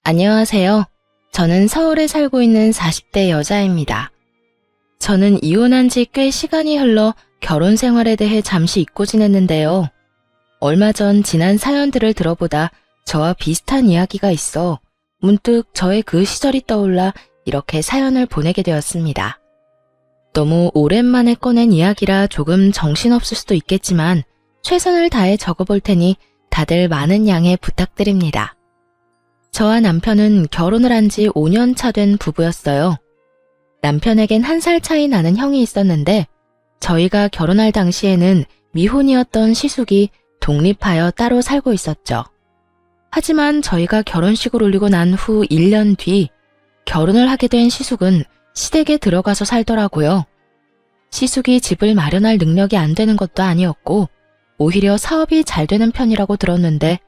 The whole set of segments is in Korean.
안녕하세요. 저는 서울에 살고 있는 40대 여자입니다. 저는 이혼한 지 꽤 시간이 흘러 결혼 생활에 대해 잠시 잊고 지냈는데요. 얼마 전 지난 사연들을 들어보다 저와 비슷한 이야기가 있어 문득 저의 그 시절이 떠올라 이렇게 사연을 보내게 되었습니다. 너무 오랜만에 꺼낸 이야기라 조금 정신없을 수도 있겠지만 최선을 다해 적어볼 테니 다들 많은 양해 부탁드립니다. 저와 남편은 결혼을 한 지 5년 차 된 부부였어요. 남편에겐 1살 차이 나는 형이 있었는데 저희가 결혼할 당시에는 미혼이었던 시숙이 독립하여 따로 살고 있었죠. 하지만 저희가 결혼식을 올리고 난 후 1년 뒤 결혼을 하게 된 시숙은 시댁에 들어가서 살더라고요. 시숙이 집을 마련할 능력이 안 되는 것도 아니었고 오히려 사업이 잘 되는 편이라고 들었는데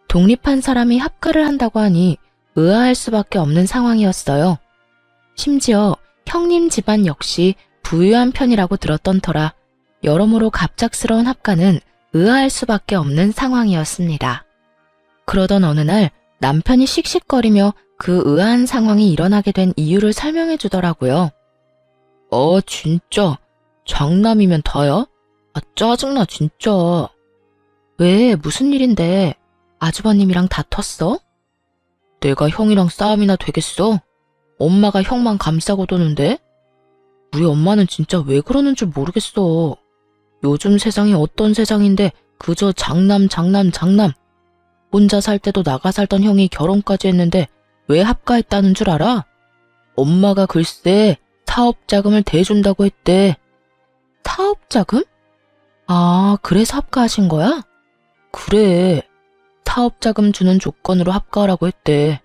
독립한 사람이 합가를 한다고 하니 의아할 수밖에 없는 상황이었어요. 심지어 형님 집안 역시 부유한 편이라고 들었던 터라 여러모로 갑작스러운 합가는 의아할 수밖에 없는 상황이었습니다. 그러던 어느 날 남편이 씩씩거리며 그 의아한 상황이 일어나게 된 이유를 설명해 주더라고요. 진짜 장남이면 다야? 짜증나 진짜. 왜 무슨 일인데? 아주버님이랑 다퉜어? 내가 형이랑 싸움이나 되겠어? 엄마가 형만 감싸고 도는데? 우리 엄마는 진짜 왜 그러는 줄 모르겠어. 요즘 세상이 어떤 세상인데 그저 장남. 혼자 살 때도 나가 살던 형이 결혼까지 했는데 왜 합가했다는 줄 알아? 엄마가 글쎄 사업자금을 대준다고 했대. 사업자금? 그래서 합가하신 거야? 그래. 사업자금 주는 조건으로 합가하라고 했대.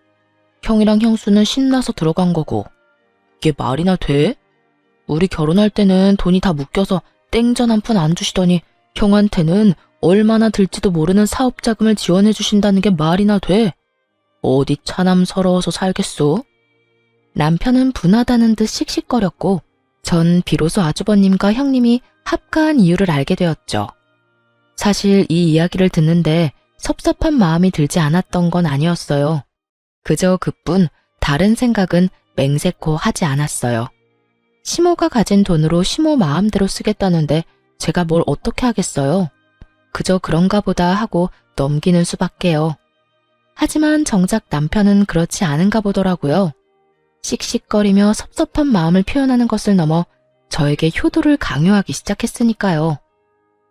형이랑 형수는 신나서 들어간 거고. 이게 말이나 돼? 우리 결혼할 때는 돈이 다 묶여서 땡전 한 푼 안 주시더니 형한테는 얼마나 들지도 모르는 사업자금을 지원해 주신다는 게 말이나 돼? 어디 차남서러워서 살겠소? 남편은 분하다는 듯 씩씩거렸고 전 비로소 아주버님과 형님이 합가한 이유를 알게 되었죠. 사실 이 이야기를 듣는데 섭섭한 마음이 들지 않았던 건 아니었어요. 그저 그뿐 다른 생각은 맹세코 하지 않았어요. 시모가 가진 돈으로 시모 마음대로 쓰겠다는데 제가 뭘 어떻게 하겠어요. 그저 그런가 보다 하고 넘기는 수밖에요. 하지만 정작 남편은 그렇지 않은가 보더라고요. 씩씩거리며 섭섭한 마음을 표현하는 것을 넘어 저에게 효도를 강요하기 시작했으니까요.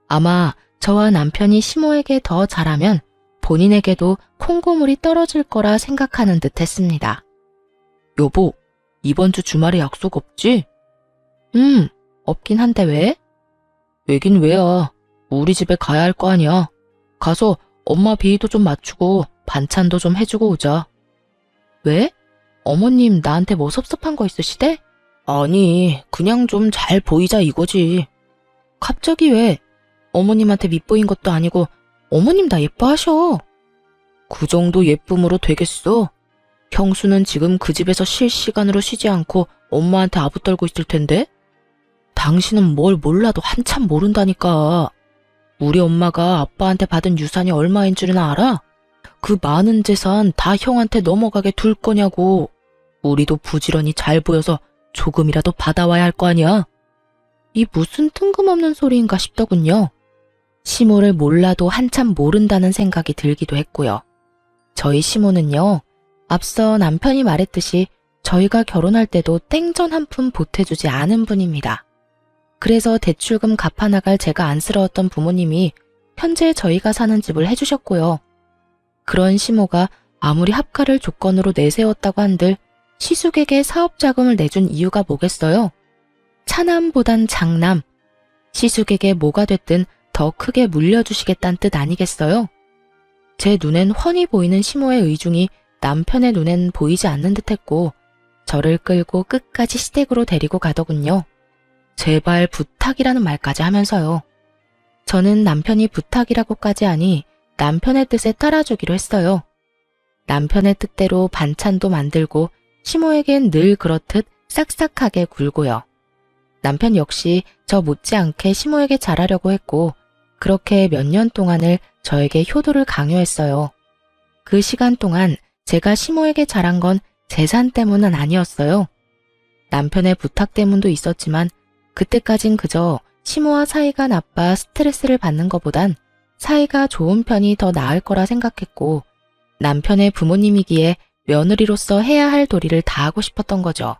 아마 저와 남편이 시모에게 더 잘하면 본인에게도 콩고물이 떨어질 거라 생각하는 듯 했습니다. 여보, 이번 주 주말에 약속 없지? 없긴 한데 왜? 왜긴 왜야. 우리 집에 가야 할 거 아니야. 가서 엄마 비위도 좀 맞추고 반찬도 좀 해주고 오자. 왜? 어머님 나한테 뭐 섭섭한 거 있으시대? 아니, 그냥 좀 잘 보이자 이거지. 갑자기 왜? 어머님한테 밉보인 것도 아니고 어머님 다 예뻐하셔. 그 정도 예쁨으로 되겠어? 형수는 지금 그 집에서 실시간으로 쉬지 않고 엄마한테 아부떨고 있을 텐데? 당신은 뭘 몰라도 한참 모른다니까. 우리 엄마가 아빠한테 받은 유산이 얼마인 줄은 알아? 그 많은 재산 다 형한테 넘어가게 둘 거냐고. 우리도 부지런히 잘 보여서 조금이라도 받아와야 할 거 아니야. 이 무슨 뜬금없는 소리인가 싶더군요. 시모를 몰라도 한참 모른다는 생각이 들기도 했고요. 저희 시모는요, 앞서 남편이 말했듯이 저희가 결혼할 때도 땡전 한 푼 보태주지 않은 분입니다. 그래서 대출금 갚아나갈 제가 안쓰러웠던 부모님이 현재 저희가 사는 집을 해주셨고요. 그런 시모가 아무리 합가를 조건으로 내세웠다고 한들 시숙에게 사업자금을 내준 이유가 뭐겠어요? 차남보단 장남, 시숙에게 뭐가 됐든 더 크게 물려주시겠다는 뜻 아니겠어요? 제 눈엔 훤히 보이는 시모의 의중이 남편의 눈엔 보이지 않는 듯했고 저를 끌고 끝까지 시댁으로 데리고 가더군요. 제발 부탁이라는 말까지 하면서요. 저는 남편이 부탁이라고까지 하니 남편의 뜻에 따라주기로 했어요. 남편의 뜻대로 반찬도 만들고 시모에겐 늘 그렇듯 싹싹하게 굴고요. 남편 역시 저 못지않게 시모에게 잘하려고 했고 그렇게 몇 년 동안을 저에게 효도를 강요했어요. 그 시간 동안 제가 시모에게 잘한 건 재산 때문은 아니었어요. 남편의 부탁 때문도 있었지만 그때까진 그저 시모와 사이가 나빠 스트레스를 받는 것보단 사이가 좋은 편이 더 나을 거라 생각했고 남편의 부모님이기에 며느리로서 해야 할 도리를 다하고 싶었던 거죠.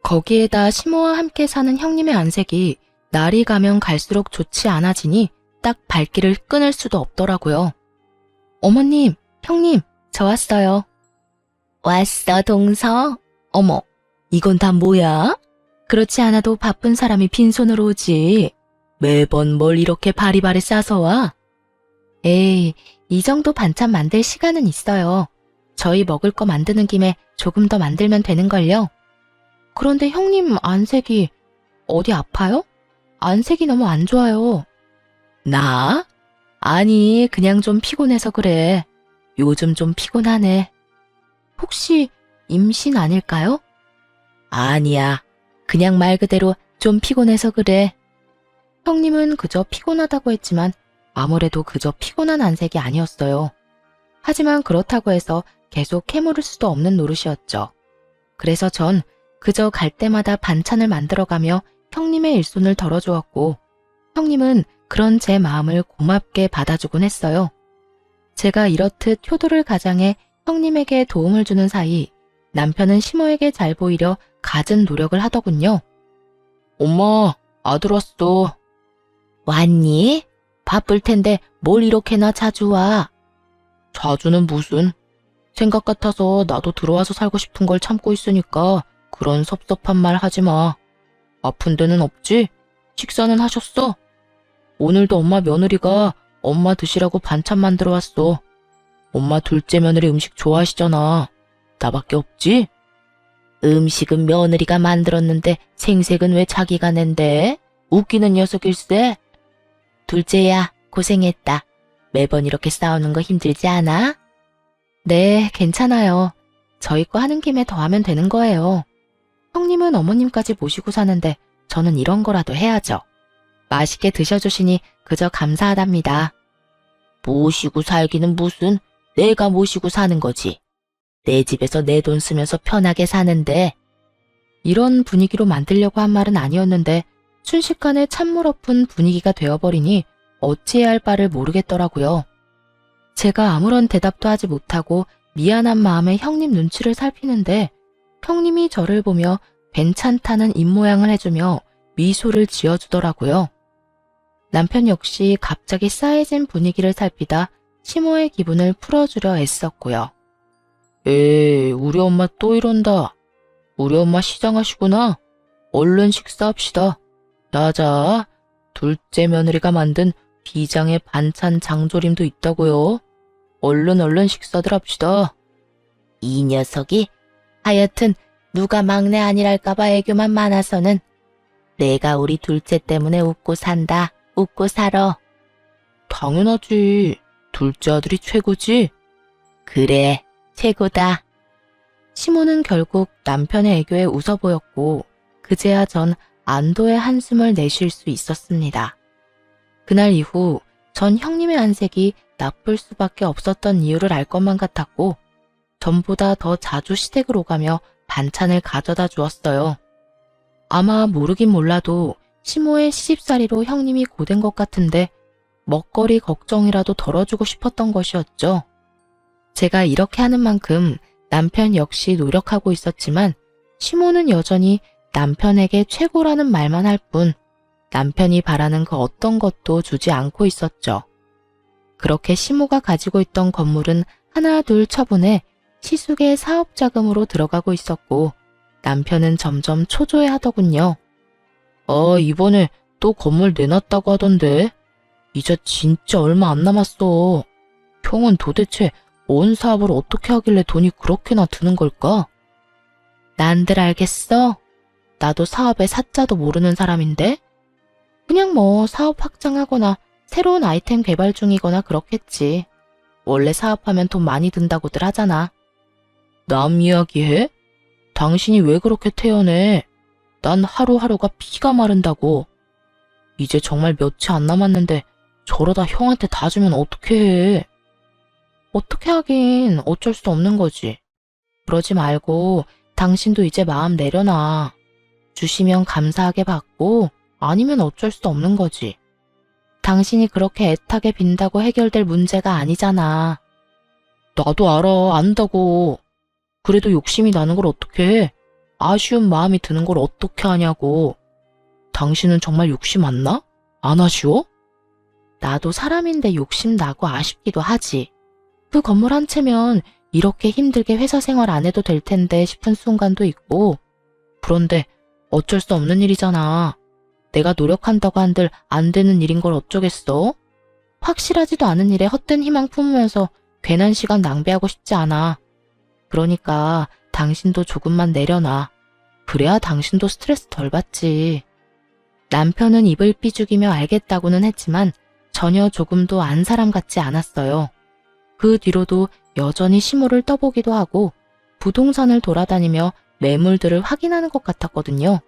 거기에다 시모와 함께 사는 형님의 안색이 날이 가면 갈수록 좋지 않아지니 딱 발길을 끊을 수도 없더라고요. 어머님, 형님, 저 왔어요. 왔어, 동서? 어머, 이건 다 뭐야? 그렇지 않아도 바쁜 사람이 빈손으로 오지. 매번 뭘 이렇게 바리바리 싸서 와? 에이, 이 정도 반찬 만들 시간은 있어요. 저희 먹을 거 만드는 김에 조금 더 만들면 되는걸요. 그런데 형님 안색이 어디 아파요? 안색이 너무 안 좋아요. 나? 아니, 그냥 좀 피곤해서 그래. 요즘 좀 피곤하네. 혹시 임신 아닐까요? 아니야. 그냥 말 그대로 좀 피곤해서 그래. 형님은 그저 피곤하다고 했지만 아무래도 그저 피곤한 안색이 아니었어요. 하지만 그렇다고 해서 계속 캐물을 수도 없는 노릇이었죠. 그래서 전 그저 갈 때마다 반찬을 만들어가며 형님의 일손을 덜어주었고 형님은 그런 제 마음을 고맙게 받아주곤 했어요. 제가 이렇듯 효도를 가장해 형님에게 도움을 주는 사이 남편은 시모에게 잘 보이려 갖은 노력을 하더군요. 엄마, 아들 왔어. 왔니? 바쁠 텐데 뭘 이렇게나 자주 와? 자주는 무슨? 생각 같아서 나도 들어와서 살고 싶은 걸 참고 있으니까 그런 섭섭한 말 하지 마. 아픈 데는 없지? 식사는 하셨어? 오늘도 엄마 며느리가 엄마 드시라고 반찬 만들어 왔어. 엄마 둘째 며느리 음식 좋아하시잖아. 나밖에 없지? 음식은 며느리가 만들었는데 생색은 왜 자기가 낸대? 웃기는 녀석일세. 둘째야, 고생했다. 매번 이렇게 싸우는 거 힘들지 않아? 네, 괜찮아요. 저희 거 하는 김에 더 하면 되는 거예요. 형님은 어머님까지 모시고 사는데 저는 이런 거라도 해야죠. 맛있게 드셔주시니 그저 감사하답니다. 모시고 살기는 무슨, 내가 모시고 사는 거지. 내 집에서 내 돈 쓰면서 편하게 사는데. 이런 분위기로 만들려고 한 말은 아니었는데 순식간에 찬물 엎은 분위기가 되어버리니 어찌해야 할 바를 모르겠더라고요. 제가 아무런 대답도 하지 못하고 미안한 마음에 형님 눈치를 살피는데 형님이 저를 보며 괜찮다는 입모양을 해주며 미소를 지어주더라고요. 남편 역시 갑자기 싸해진 분위기를 살피다 시모의 기분을 풀어주려 애썼고요. 에이, 우리 엄마 또 이런다. 우리 엄마 시장하시구나. 얼른 식사합시다. 자자, 둘째 며느리가 만든 비장의 반찬 장조림도 있다고요. 얼른 식사들 합시다. 이 녀석이 하여튼 누가 막내 아니랄까봐 애교만 많아서는 내가 우리 둘째 때문에 웃고 산다. 웃고 살아. 당연하지. 둘째 아들이 최고지. 그래, 최고다. 시모는 결국 남편의 애교에 웃어 보였고 그제야 전 안도의 한숨을 내쉴 수 있었습니다. 그날 이후 전 형님의 안색이 나쁠 수밖에 없었던 이유를 알 것만 같았고 전보다 더 자주 시댁을 오가며 반찬을 가져다 주었어요. 아마 모르긴 몰라도 시모의 시집살이로 형님이 고된 것 같은데 먹거리 걱정이라도 덜어주고 싶었던 것이었죠. 제가 이렇게 하는 만큼 남편 역시 노력하고 있었지만 시모는 여전히 남편에게 최고라는 말만 할 뿐 남편이 바라는 그 어떤 것도 주지 않고 있었죠. 그렇게 시모가 가지고 있던 건물은 하나 둘 처분해 시숙의 사업 자금으로 들어가고 있었고 남편은 점점 초조해하더군요. 이번에 또 건물 내놨다고 하던데. 이제 진짜 얼마 안 남았어. 형은 도대체 뭔 사업을 어떻게 하길래 돈이 그렇게나 드는 걸까? 난들 알겠어? 나도 사업의 사자도 모르는 사람인데? 그냥 뭐 사업 확장하거나 새로운 아이템 개발 중이거나 그렇겠지. 원래 사업하면 돈 많이 든다고들 하잖아. 남 이야기해? 당신이 왜 그렇게 태연해? 난 하루하루가 피가 마른다고. 이제 정말 며칠 안 남았는데 저러다 형한테 다 주면 어떡해. 어떻게 하긴 어쩔 수 없는 거지. 그러지 말고 당신도 이제 마음 내려놔. 주시면 감사하게 받고 아니면 어쩔 수 없는 거지. 당신이 그렇게 애타게 빈다고 해결될 문제가 아니잖아. 나도 알아, 안다고. 그래도 욕심이 나는 걸 어떻게 해? 아쉬운 마음이 드는 걸 어떻게 하냐고. 당신은 정말 욕심 안 나? 안 아쉬워? 나도 사람인데 욕심 나고 아쉽기도 하지. 그 건물 한 채면 이렇게 힘들게 회사 생활 안 해도 될 텐데 싶은 순간도 있고. 그런데 어쩔 수 없는 일이잖아. 내가 노력한다고 한들 안 되는 일인 걸 어쩌겠어? 확실하지도 않은 일에 헛된 희망 품으면서 괜한 시간 낭비하고 싶지 않아. 그러니까 당신도 조금만 내려놔. 그래야 당신도 스트레스 덜 받지. 남편은 입을 삐죽이며 알겠다고는 했지만 전혀 조금도 안 사람 같지 않았어요. 그 뒤로도 여전히 시모를 떠보기도 하고 부동산을 돌아다니며 매물들을 확인하는 것 같았거든요.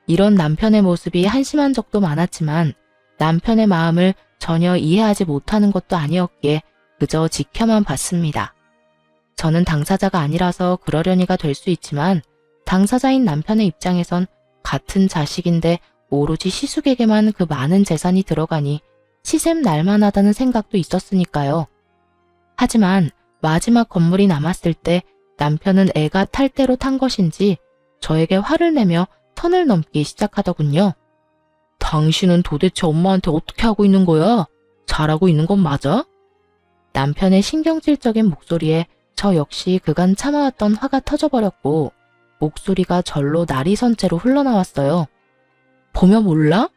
이런 남편의 모습이 한심한 적도 많았지만 남편의 마음을 전혀 이해하지 못하는 것도 아니었기에 그저 지켜만 봤습니다. 저는 당사자가 아니라서 그러려니가 될 수 있지만 당사자인 남편의 입장에선 같은 자식인데 오로지 시숙에게만 그 많은 재산이 들어가니 시샘 날만하다는 생각도 있었으니까요. 하지만 마지막 건물이 남았을 때 남편은 애가 탈 대로 탄 것인지 저에게 화를 내며 선을 넘기 시작하더군요. 당신은 도대체 엄마한테 어떻게 하고 있는 거야? 잘하고 있는 건 맞아? 남편의 신경질적인 목소리에 저 역시 그간 참아왔던 화가 터져버렸고 목소리가 절로 날이 선 채로 흘러나왔어요. 보면 몰라?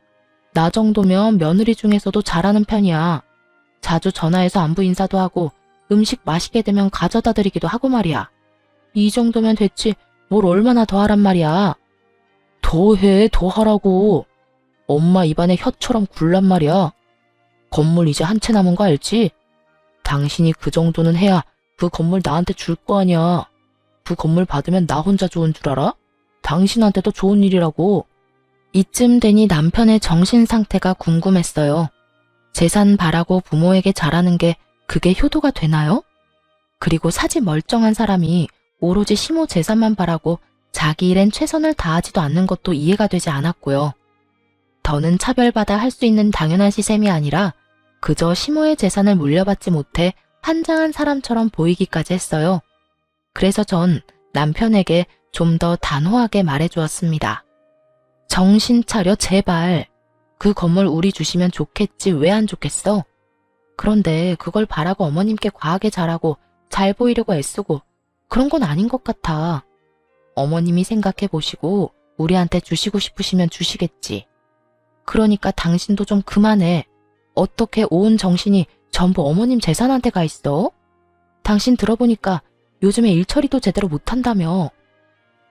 나 정도면 며느리 중에서도 잘하는 편이야. 자주 전화해서 안부 인사도 하고 음식 맛있게 되면 가져다 드리기도 하고 말이야. 이 정도면 됐지 뭘 얼마나 더 하란 말이야. 더 해, 더 하라고. 엄마 입안에 혀처럼 굴란 말이야. 건물 이제 한 채 남은 거 알지? 당신이 그 정도는 해야 그 건물 나한테 줄 거 아니야. 그 건물 받으면 나 혼자 좋은 줄 알아? 당신한테도 좋은 일이라고. 이쯤 되니 남편의 정신 상태가 궁금했어요. 재산 바라고 부모에게 잘하는 게 그게 효도가 되나요? 그리고 사지 멀쩡한 사람이 오로지 시모 재산만 바라고 자기 일엔 최선을 다하지도 않는 것도 이해가 되지 않았고요. 더는 차별받아 할 수 있는 당연한 시샘이 아니라 그저 시모의 재산을 물려받지 못해 한장한 사람처럼 보이기까지 했어요. 그래서 전 남편에게 좀 더 단호하게 말해주었습니다. 정신 차려 제발. 그 건물 우리 주시면 좋겠지 왜 안 좋겠어? 그런데 그걸 바라고 어머님께 과하게 잘하고 잘 보이려고 애쓰고 그런 건 아닌 것 같아. 어머님이 생각해 보시고 우리한테 주시고 싶으시면 주시겠지. 그러니까 당신도 좀 그만해. 어떻게 온 정신이 전부 어머님 재산한테 가 있어? 당신 들어보니까 요즘에 일처리도 제대로 못한다며.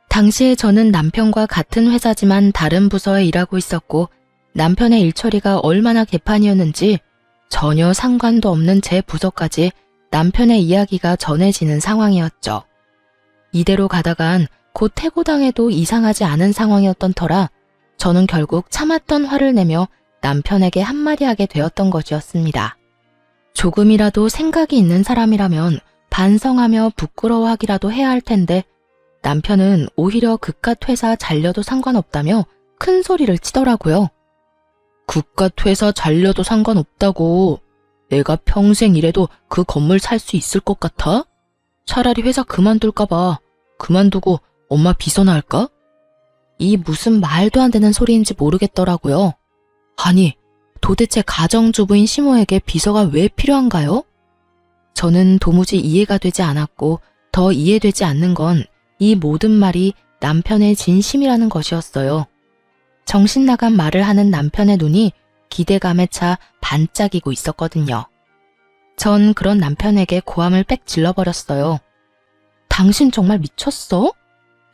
당시에 저는 남편과 같은 회사지만 다른 부서에 일하고 있었고 남편의 일처리가 얼마나 개판이었는지 전혀 상관도 없는 제 부서까지 남편의 이야기가 전해지는 상황이었죠. 이대로 가다간 곧 해고당해도 이상하지 않은 상황이었던 터라 저는 결국 참았던 화를 내며 남편에게 한마디 하게 되었던 것이었습니다. 조금이라도 생각이 있는 사람이라면 반성하며 부끄러워하기라도 해야 할 텐데 남편은 오히려 그깟 회사 잘려도 상관없다며 큰 소리를 치더라고요. 그깟 회사 잘려도 상관없다고. 내가 평생 일해도 그 건물 살 수 있을 것 같아? 차라리 회사 그만둘까봐. 그만두고 엄마 비서나 할까? 이 무슨 말도 안 되는 소리인지 모르겠더라고요. 아니, 도대체 가정주부인 시모에게 비서가 왜 필요한가요? 저는 도무지 이해가 되지 않았고 더 이해되지 않는 건 이 모든 말이 남편의 진심이라는 것이었어요. 정신 나간 말을 하는 남편의 눈이 기대감에 차 반짝이고 있었거든요. 전 그런 남편에게 고함을 빽 질러버렸어요. 당신 정말 미쳤어?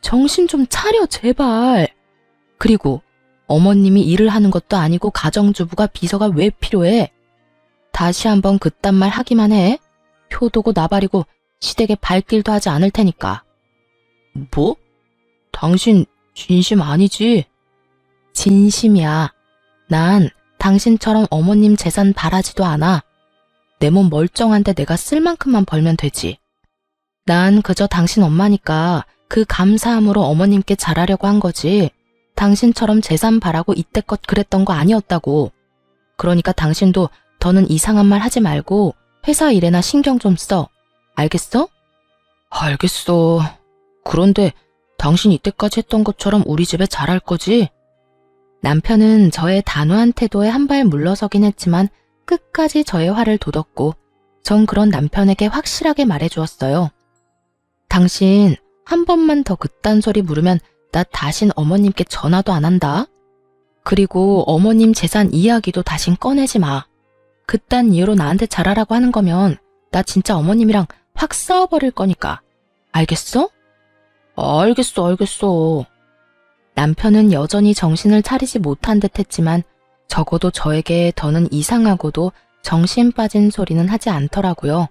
정신 좀 차려 제발. 그리고 어머님이 일을 하는 것도 아니고 가정주부가 비서가 왜 필요해? 다시 한번 그딴 말 하기만 해. 효도고 나발이고 시댁에 발길도 하지 않을 테니까. 뭐? 당신 진심 아니지? 진심이야. 난 당신처럼 어머님 재산 바라지도 않아. 내 몸 멀쩡한데 내가 쓸 만큼만 벌면 되지. 난 그저 당신 엄마니까 그 감사함으로 어머님께 잘하려고 한 거지. 당신처럼 재산 바라고 이때껏 그랬던 거 아니었다고. 그러니까 당신도 더는 이상한 말 하지 말고 회사 일에나 신경 좀 써. 알겠어? 알겠어. 그런데 당신 이때까지 했던 것처럼 우리 집에 잘할 거지? 남편은 저의 단호한 태도에 한 발 물러서긴 했지만 끝까지 저의 화를 돋웠고 전 그런 남편에게 확실하게 말해주었어요. 당신 한 번만 더 그딴 소리 물으면 나 다신 어머님께 전화도 안 한다. 그리고 어머님 재산 이야기도 다신 꺼내지 마. 그딴 이유로 나한테 잘하라고 하는 거면 나 진짜 어머님이랑 확 싸워버릴 거니까. 알겠어? 알겠어. 남편은 여전히 정신을 차리지 못한 듯 했지만 적어도 저에게 더는 이상하고도 정신 빠진 소리는 하지 않더라고요.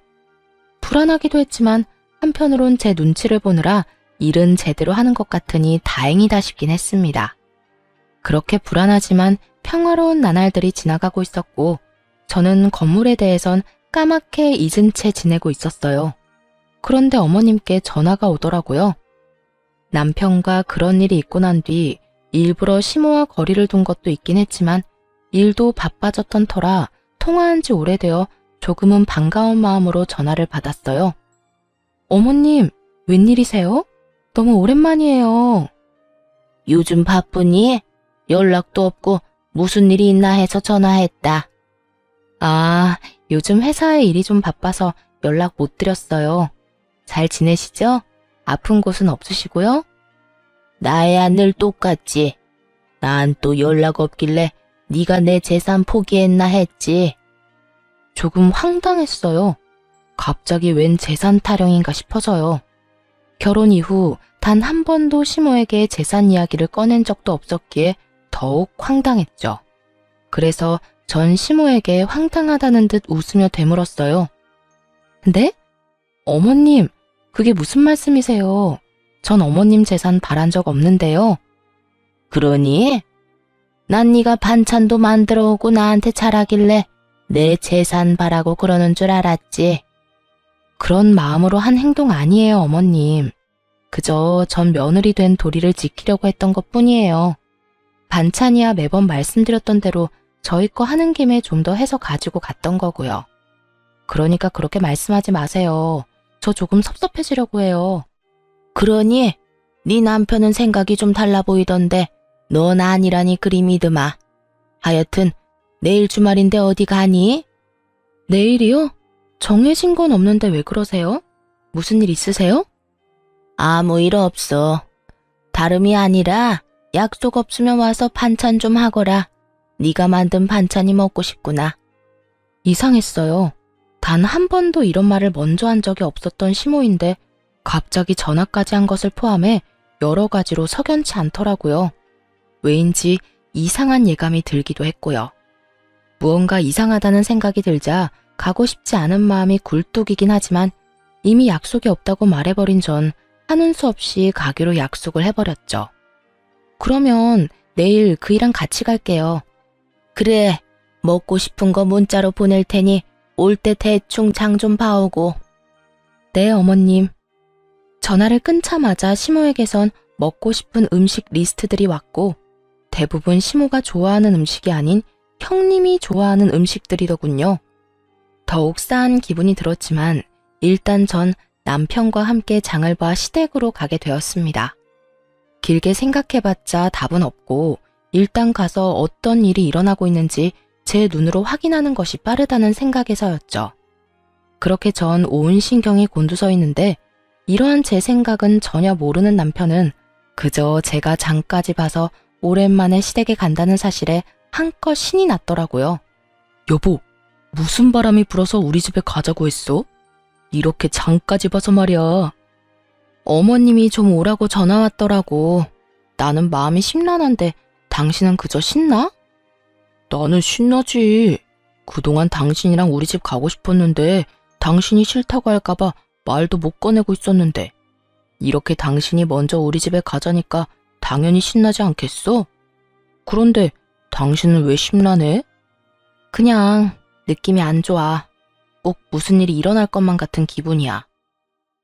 불안하기도 했지만 한편으론 제 눈치를 보느라 일은 제대로 하는 것 같으니 다행이다 싶긴 했습니다. 그렇게 불안하지만 평화로운 나날들이 지나가고 있었고 저는 건물에 대해선 까맣게 잊은 채 지내고 있었어요. 그런데 어머님께 전화가 오더라고요. 남편과 그런 일이 있고 난 뒤 일부러 시모와 거리를 둔 것도 있긴 했지만 일도 바빠졌던 터라 통화한 지 오래되어 조금은 반가운 마음으로 전화를 받았어요. 어머님, 웬일이세요? 너무 오랜만이에요. 요즘 바쁘니? 연락도 없고 무슨 일이 있나 해서 전화했다. 아, 요즘 회사에 일이 좀 바빠서 연락 못 드렸어요. 잘 지내시죠? 아픈 곳은 없으시고요? 나야 늘 똑같지. 난 또 연락 없길래 네가 내 재산 포기했나 했지. 조금 황당했어요. 갑자기 웬 재산 타령인가 싶어서요. 결혼 이후 단 한 번도 시모에게 재산 이야기를 꺼낸 적도 없었기에 더욱 황당했죠. 그래서 전 시모에게 황당하다는 듯 웃으며 되물었어요. 근데? 어머님, 그게 무슨 말씀이세요? 전 어머님 재산 바란 적 없는데요. 그러니? 난 네가 반찬도 만들어 오고 나한테 잘하길래 내 재산 바라고 그러는 줄 알았지. 그런 마음으로 한 행동 아니에요, 어머님. 그저 전 며느리 된 도리를 지키려고 했던 것뿐이에요. 반찬이야 매번 말씀드렸던 대로 저희 거 하는 김에 좀 더 해서 가지고 갔던 거고요. 그러니까 그렇게 말씀하지 마세요. 저 조금 섭섭해지려고 해요. 그러니? 네 남편은 생각이 좀 달라 보이던데 넌 아니라니 그리 믿으마. 하여튼 내일 주말인데 어디 가니? 내일이요? 정해진 건 없는데 왜 그러세요? 무슨 일 있으세요? 아무 일 없어. 다름이 아니라 약속 없으면 와서 반찬 좀 하거라. 네가 만든 반찬이 먹고 싶구나. 이상했어요. 단 한 번도 이런 말을 먼저 한 적이 없었던 시모인데 갑자기 전화까지 한 것을 포함해 여러 가지로 석연치 않더라고요. 왜인지 이상한 예감이 들기도 했고요. 무언가 이상하다는 생각이 들자 가고 싶지 않은 마음이 굴뚝이긴 하지만 이미 약속이 없다고 말해버린 전 하는 수 없이 가기로 약속을 해버렸죠. 그러면 내일 그이랑 같이 갈게요. 그래, 먹고 싶은 거 문자로 보낼 테니 올 때 대충 장 좀 봐오고. 네, 어머님. 전화를 끊자마자 시모에게선 먹고 싶은 음식 리스트들이 왔고 대부분 시모가 좋아하는 음식이 아닌 형님이 좋아하는 음식들이더군요. 더욱 싸한 기분이 들었지만 일단 전 남편과 함께 장을 봐 시댁으로 가게 되었습니다. 길게 생각해봤자 답은 없고 일단 가서 어떤 일이 일어나고 있는지 제 눈으로 확인하는 것이 빠르다는 생각에서였죠. 그렇게 전 온 신경이 곤두서 있는데 이러한 제 생각은 전혀 모르는 남편은 그저 제가 장까지 봐서 오랜만에 시댁에 간다는 사실에 한껏 신이 났더라고요. 여보, 무슨 바람이 불어서 우리 집에 가자고 했어? 이렇게 장까지 봐서 말이야. 어머님이 좀 오라고 전화 왔더라고. 나는 마음이 심란한데 당신은 그저 신나? 나는 신나지. 그동안 당신이랑 우리 집 가고 싶었는데 당신이 싫다고 할까봐 말도 못 꺼내고 있었는데 이렇게 당신이 먼저 우리 집에 가자니까 당연히 신나지 않겠어? 그런데 당신은 왜 심란해? 그냥 느낌이 안 좋아. 꼭 무슨 일이 일어날 것만 같은 기분이야.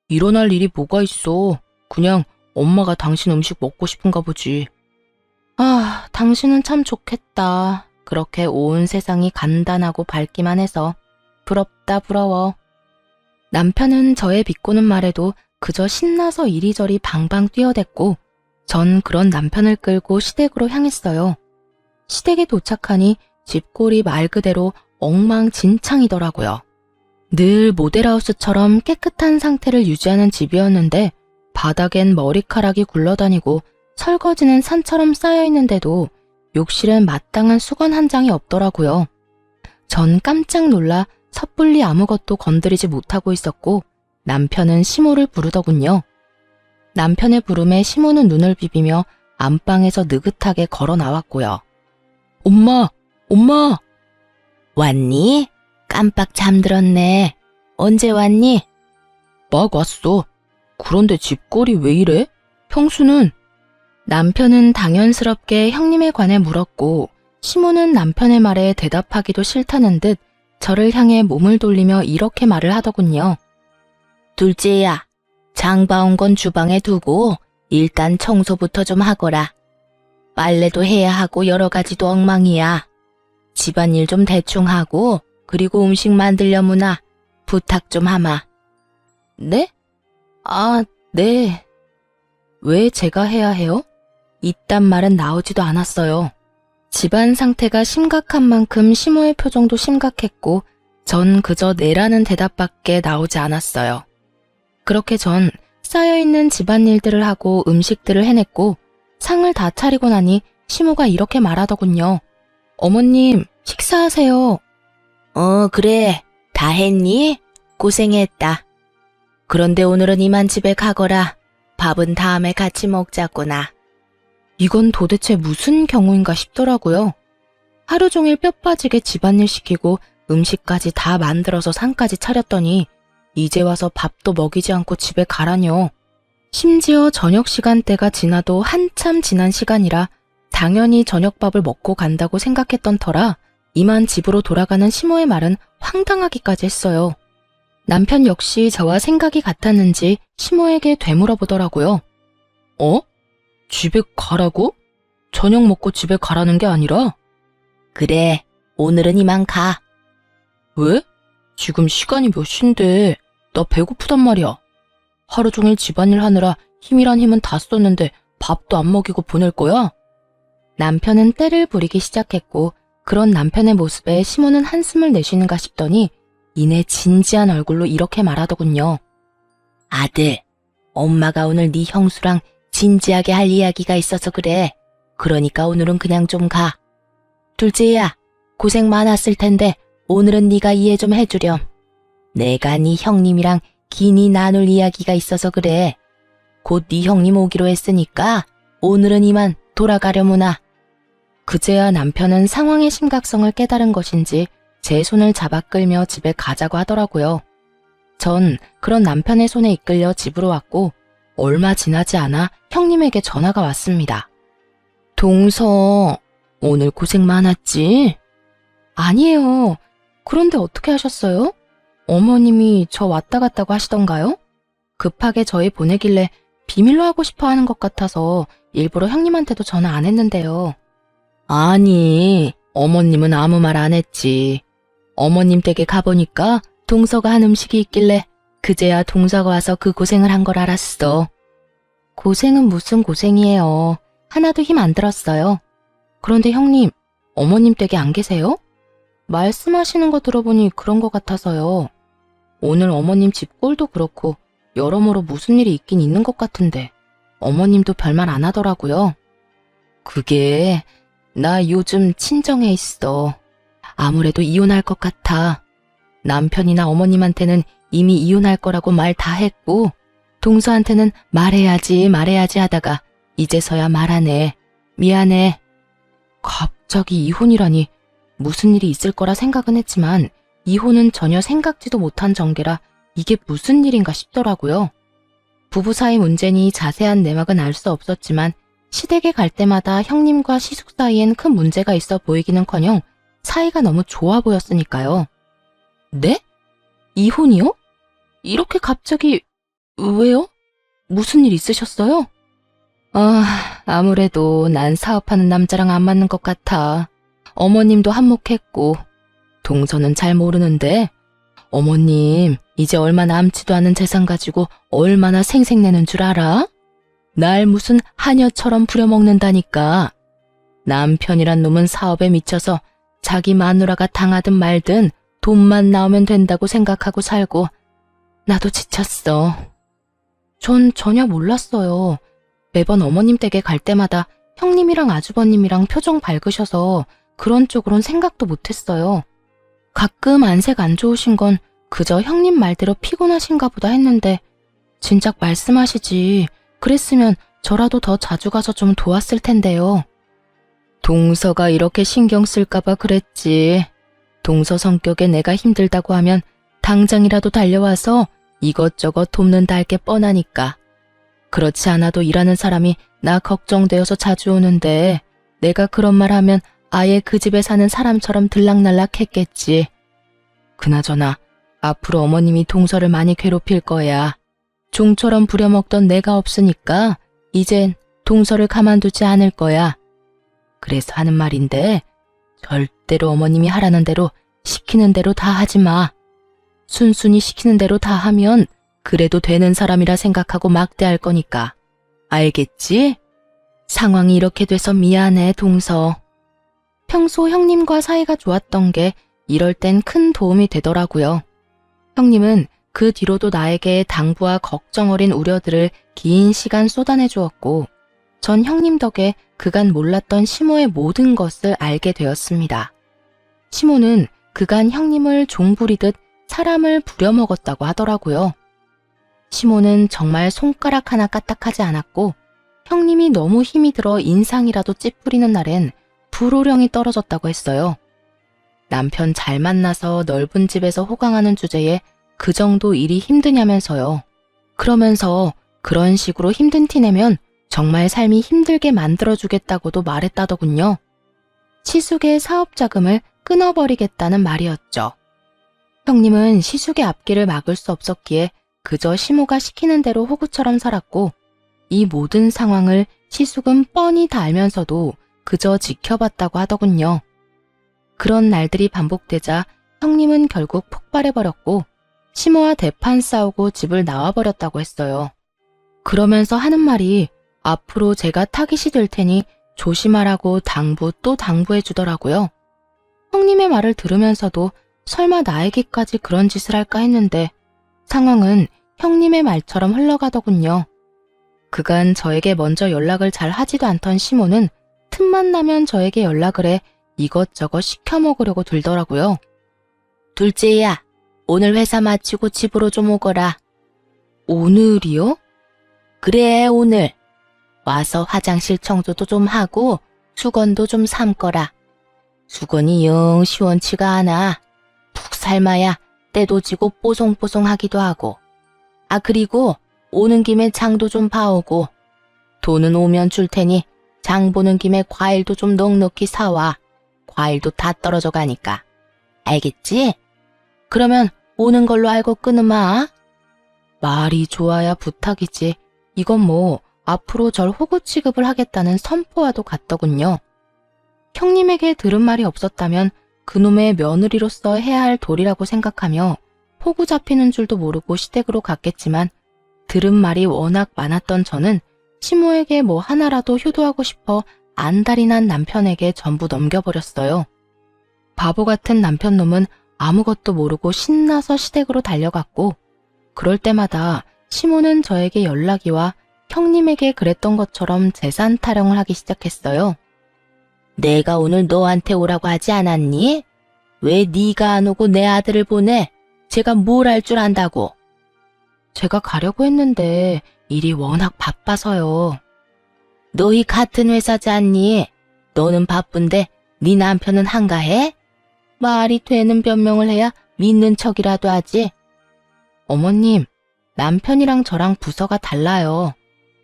일어날 일이 뭐가 있어. 그냥 엄마가 당신 음식 먹고 싶은가 보지. 아, 당신은 참 좋겠다. 그렇게 온 세상이 간단하고 밝기만 해서. 부럽다, 부러워. 남편은 저의 비꼬는 말에도 그저 신나서 이리저리 방방 뛰어댔고 전 그런 남편을 끌고 시댁으로 향했어요. 시댁에 도착하니 집골이 말 그대로 엉망진창이더라고요. 늘 모델하우스처럼 깨끗한 상태를 유지하는 집이었는데 바닥엔 머리카락이 굴러다니고 설거지는 산처럼 쌓여있는데도 욕실엔 마땅한 수건 한 장이 없더라고요. 전 깜짝 놀라 섣불리 아무것도 건드리지 못하고 있었고 남편은 시모를 부르더군요. 남편의 부름에 시모는 눈을 비비며 안방에서 느긋하게 걸어 나왔고요. 엄마! 엄마! 왔니? 깜빡 잠들었네. 언제 왔니? 막 왔어. 그런데 집골이 왜 이래? 형수는? 남편은 당연스럽게 형님에 관해 물었고 시모는 남편의 말에 대답하기도 싫다는 듯 저를 향해 몸을 돌리며 이렇게 말을 하더군요. 둘째야, 장 봐온 건 주방에 두고 일단 청소부터 좀 하거라. 빨래도 해야 하고 여러 가지도 엉망이야. 집안일 좀 대충 하고 그리고 음식 만들려무나 부탁 좀 하마. 네? 아, 네. 왜 제가 해야 해요? 이딴 말은 나오지도 않았어요. 집안 상태가 심각한 만큼 시모의 표정도 심각했고 전 그저 네라는 대답밖에 나오지 않았어요. 그렇게 전 쌓여있는 집안일들을 하고 음식들을 해냈고 상을 다 차리고 나니 시모가 이렇게 말하더군요. 어머님, 식사하세요. 그래. 다 했니? 고생했다. 그런데 오늘은 이만 집에 가거라. 밥은 다음에 같이 먹자꾸나. 이건 도대체 무슨 경우인가 싶더라고요. 하루 종일 뼈 빠지게 집안일 시키고 음식까지 다 만들어서 상까지 차렸더니 이제 와서 밥도 먹이지 않고 집에 가라뇨. 심지어 저녁 시간대가 지나도 한참 지난 시간이라 당연히 저녁밥을 먹고 간다고 생각했던 터라 이만 집으로 돌아가는 시모의 말은 황당하기까지 했어요. 남편 역시 저와 생각이 같았는지 시모에게 되물어보더라고요. 집에 가라고? 저녁 먹고 집에 가라는 게 아니라? 그래, 오늘은 이만 가. 왜? 지금 시간이 몇 시인데 나 배고프단 말이야. 하루 종일 집안일 하느라 힘이란 힘은 다 썼는데 밥도 안 먹이고 보낼 거야? 남편은 떼를 부리기 시작했고 그런 남편의 모습에 시모는 한숨을 내쉬는가 싶더니 이내 진지한 얼굴로 이렇게 말하더군요. 아들, 엄마가 오늘 네 형수랑 진지하게 할 이야기가 있어서 그래. 그러니까 오늘은 그냥 좀 가. 둘째야, 고생 많았을 텐데 오늘은 네가 이해 좀 해주렴. 내가 네 형님이랑 긴히 나눌 이야기가 있어서 그래. 곧 네 형님 오기로 했으니까 오늘은 이만 돌아가려무나. 그제야 남편은 상황의 심각성을 깨달은 것인지 제 손을 잡아 끌며 집에 가자고 하더라고요. 전 그런 남편의 손에 이끌려 집으로 왔고 얼마 지나지 않아 형님에게 전화가 왔습니다. 동서, 오늘 고생 많았지? 아니에요. 그런데 어떻게 하셨어요? 어머님이 저 왔다 갔다고 하시던가요? 급하게 저희 보내길래 비밀로 하고 싶어 하는 것 같아서 일부러 형님한테도 전화 안 했는데요. 아니, 어머님은 아무 말 안 했지. 어머님 댁에 가보니까 동서가 한 음식이 있길래 그제야 동서가 와서 그 고생을 한 걸 알았어. 고생은 무슨 고생이에요. 하나도 힘 안 들었어요. 그런데 형님, 어머님 댁에 안 계세요? 말씀하시는 거 들어보니 그런 것 같아서요. 오늘 어머님 집 꼴도 그렇고 여러모로 무슨 일이 있긴 있는 것 같은데 어머님도 별말 안 하더라고요. 그게 나 요즘 친정에 있어. 아무래도 이혼할 것 같아. 남편이나 어머님한테는 이미 이혼할 거라고 말 다 했고 동서한테는 말해야지 하다가 이제서야 말하네. 미안해. 갑자기 이혼이라니 무슨 일이 있을 거라 생각은 했지만 이혼은 전혀 생각지도 못한 전개라 이게 무슨 일인가 싶더라고요. 부부 사이 문제니 자세한 내막은 알 수 없었지만 시댁에 갈 때마다 형님과 시숙 사이엔 큰 문제가 있어 보이기는커녕 사이가 너무 좋아 보였으니까요. 네? 이혼이요? 이렇게 갑자기 왜요? 무슨 일 있으셨어요? 아무래도 난 사업하는 남자랑 안 맞는 것 같아. 어머님도 한몫했고, 동서는 잘 모르는데, 어머님, 이제 얼마 남지도 않은 재산 가지고 얼마나 생색내는 줄 알아? 날 무슨 하녀처럼 부려먹는다니까. 남편이란 놈은 사업에 미쳐서 자기 마누라가 당하든 말든 돈만 나오면 된다고 생각하고 살고, 나도 지쳤어. 전 전혀 몰랐어요. 매번 어머님 댁에 갈 때마다 형님이랑 아주버님이랑 표정 밝으셔서 그런 쪽으론 생각도 못했어요. 가끔 안색 안 좋으신 건 그저 형님 말대로 피곤하신가 보다 했는데 진작 말씀하시지. 그랬으면 저라도 더 자주 가서 좀 도왔을 텐데요. 동서가 이렇게 신경 쓸까봐 그랬지. 동서 성격에 내가 힘들다고 하면 당장이라도 달려와서 이것저것 돕는다 할 게 뻔하니까. 그렇지 않아도 일하는 사람이 나 걱정되어서 자주 오는데 내가 그런 말 하면 아예 그 집에 사는 사람처럼 들락날락 했겠지. 그나저나 앞으로 어머님이 동서를 많이 괴롭힐 거야. 종처럼 부려먹던 내가 없으니까 이젠 동서를 가만두지 않을 거야. 그래서 하는 말인데 절대로 어머님이 하라는 대로 시키는 대로 다 하지 마. 순순히 시키는 대로 다 하면 그래도 되는 사람이라 생각하고 막대할 거니까. 알겠지? 상황이 이렇게 돼서 미안해, 동서. 평소 형님과 사이가 좋았던 게 이럴 땐 큰 도움이 되더라고요. 형님은 그 뒤로도 나에게 당부와 걱정 어린 우려들을 긴 시간 쏟아내 주었고, 전 형님 덕에 그간 몰랐던 시모의 모든 것을 알게 되었습니다. 시모는 그간 형님을 종부리듯 사람을 부려먹었다고 하더라고요. 시모는 정말 손가락 하나 까딱하지 않았고 형님이 너무 힘이 들어 인상이라도 찌푸리는 날엔 불호령이 떨어졌다고 했어요. 남편 잘 만나서 넓은 집에서 호강하는 주제에 그 정도 일이 힘드냐면서요. 그러면서 그런 식으로 힘든 티 내면 정말 삶이 힘들게 만들어주겠다고도 말했다더군요. 시숙의 사업 자금을 끊어버리겠다는 말이었죠. 형님은 시숙의 앞길을 막을 수 없었기에 그저 시모가 시키는 대로 호구처럼 살았고 이 모든 상황을 시숙은 뻔히 다 알면서도 그저 지켜봤다고 하더군요. 그런 날들이 반복되자 형님은 결국 폭발해버렸고 시모와 대판 싸우고 집을 나와버렸다고 했어요. 그러면서 하는 말이 앞으로 제가 타깃이 될 테니 조심하라고 당부 또 당부해 주더라고요. 형님의 말을 들으면서도 설마 나에게까지 그런 짓을 할까 했는데 상황은 형님의 말처럼 흘러가더군요. 그간 저에게 먼저 연락을 잘 하지도 않던 시모는 틈만 나면 저에게 연락을 해 이것저것 시켜 먹으려고 들더라고요. 둘째야, 오늘 회사 마치고 집으로 좀 오거라. 오늘이요? 그래, 오늘. 와서 화장실 청소도 좀 하고 수건도 좀 삶거라. 수건이 영 시원치가 않아. 푹 삶아야 때도 지고 뽀송뽀송하기도 하고. 그리고 오는 김에 장도 좀 봐오고. 돈은 오면 줄 테니 장 보는 김에 과일도 좀 넉넉히 사와. 과일도 다 떨어져 가니까. 알겠지? 그러면 오는 걸로 알고 끊으마. 말이 좋아야 부탁이지. 이건 뭐 앞으로 절 호구 취급을 하겠다는 선포와도 같더군요. 형님에게 들은 말이 없었다면 그놈의 며느리로서 해야 할 도리라고 생각하며 호구 잡히는 줄도 모르고 시댁으로 갔겠지만 들은 말이 워낙 많았던 저는 시모에게 뭐 하나라도 효도하고 싶어 안달이 난 남편에게 전부 넘겨버렸어요. 바보 같은 남편놈은 아무것도 모르고 신나서 시댁으로 달려갔고 그럴 때마다 시모는 저에게 연락이 와 형님에게 그랬던 것처럼 재산 타령을 하기 시작했어요. 내가 오늘 너한테 오라고 하지 않았니? 왜 네가 안 오고 내 아들을 보내? 제가 뭘 할 줄 안다고. 제가 가려고 했는데 일이 워낙 바빠서요. 너희 같은 회사지 않니? 너는 바쁜데 네 남편은 한가해? 말이 되는 변명을 해야 믿는 척이라도 하지. 어머님, 남편이랑 저랑 부서가 달라요.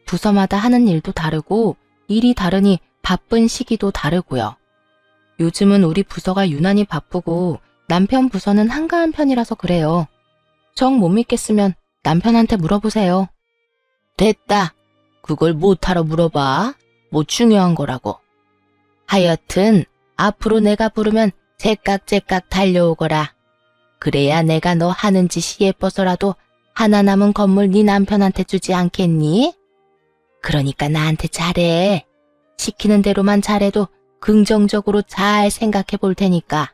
부서마다 하는 일도 다르고 일이 다르니 바쁜 시기도 다르고요. 요즘은 우리 부서가 유난히 바쁘고 남편 부서는 한가한 편이라서 그래요. 정 못 믿겠으면 남편한테 물어보세요. 됐다. 그걸 못하러 물어봐. 뭐 중요한 거라고. 하여튼 앞으로 내가 부르면 제깍제깍 달려오거라. 그래야 내가 너 하는 짓이 예뻐서라도 하나 남은 건물 네 남편한테 주지 않겠니? 그러니까 나한테 잘해. 시키는 대로만 잘해도 긍정적으로 잘 생각해 볼 테니까.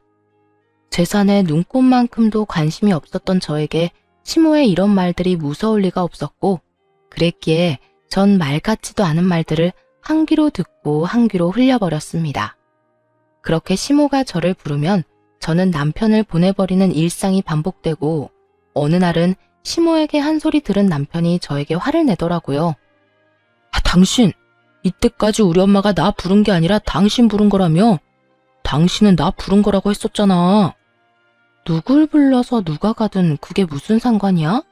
재산에 눈꼽만큼도 관심이 없었던 저에게 시모의 이런 말들이 무서울 리가 없었고, 그랬기에 전 말 같지도 않은 말들을 한 귀로 듣고 한 귀로 흘려버렸습니다. 그렇게 시모가 저를 부르면 저는 남편을 보내버리는 일상이 반복되고, 어느 날은 시모에게 한 소리 들은 남편이 저에게 화를 내더라고요. 당신, 이때까지 우리 엄마가 나 부른 게 아니라 당신 부른 거라며? 당신은 나 부른 거라고 했었잖아. 누굴 불러서 누가 가든 그게 무슨 상관이야?